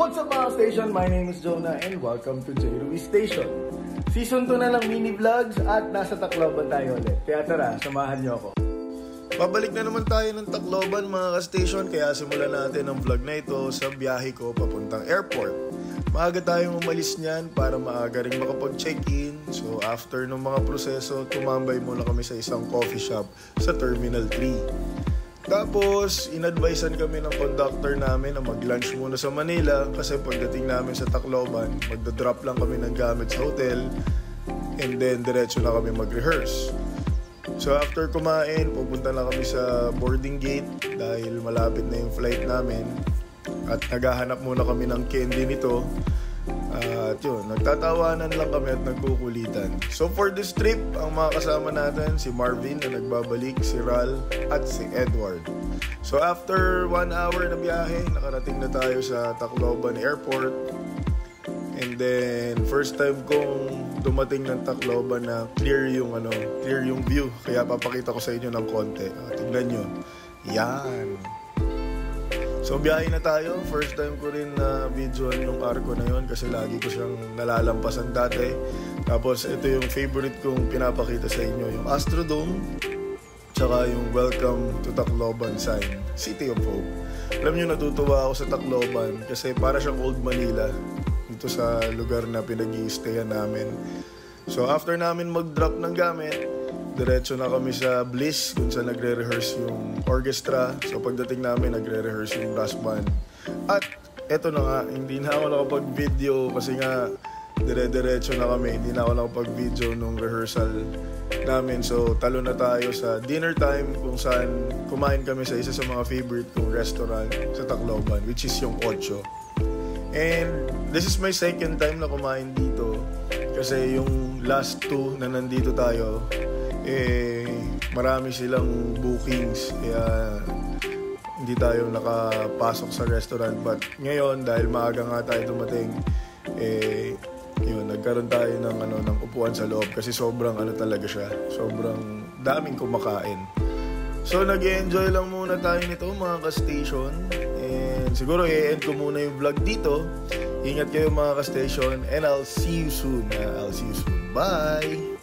What's up mga station? My name is Jonah and welcome to J. Ruiz Station. Season 2 na lang mini vlogs at nasa Tacloban tayo ulit. Kaya tara, samahan niyo ako. Pabalik na naman tayo ng Tacloban mga ka-station, kaya simulan natin ang vlog na ito sa biyahe ko papuntang airport. Maaga tayong umalis niyan para maaga rin makapag-check-in. So after ng mga proseso, tumambay muna kami sa isang coffee shop sa Terminal 3. Tapos, inadvisean kami ng conductor namin na mag-lunch muna sa Manila kasi pagdating namin sa Tacloban, magdadrop lang kami ng gamit sa hotel and then diretso na kami mag-rehearse. So after kumain, pupunta na kami sa boarding gate dahil malapit na yung flight namin at naghahanap muna kami ng candy nito. At yun, nagtatawanan lang kami at nagkukulitan. So for this trip, ang mga kasama natin, si Marvin na nagbabalik, si Ral, at si Edward. So after 1 hour na biyahe, nakarating na tayo sa Tacloban Airport. And then, first time kong dumating ng Tacloban na clear yung view. Kaya papakita ko sa inyo ng konti. Tignan nyo. Yan. So biyahe na tayo. First time ko rin na videoan yung arko na yon kasi lagi ko siyang nalalampasan dati. Tapos ito yung favorite kong pinapakita sa inyo, yung Astrodome tsaka yung Welcome to Tacloban sign, City of Hope. Alam nyo, natutuwa ako sa Tacloban kasi para siyang Old Manila dito sa lugar na pinag-i-stayan namin. So after namin mag-drop ng gamit, diretso na kami sa Bliss kung saan nagre-rehearse yung orchestra. So pagdating namin, nagre-rehearse yung brass band. At eto na nga, hindi na ako nakapag-video kasi nga dire-diretso na kami. Hindi na ako nakapag-video nung rehearsal namin. So talo na tayo sa dinner time kung saan kumain kami sa isa sa mga favorite kong restaurant sa Tacloban, which is yung Ocho. And this is my second time na kumain dito kasi yung last two na nandito tayo, marami silang bookings kaya hindi tayo nakapasok sa restaurant. But ngayon, dahil maaga nga tayo dumating, yun, nagkaroon tayo ng upuan sa loob kasi sobrang talaga siya, sobrang daming kumakain. So nag-enjoy lang muna tayo nito mga ka-station, and siguro i-end ko muna yung vlog dito. Ingat kayo mga ka-station and I'll see you soon. Bye!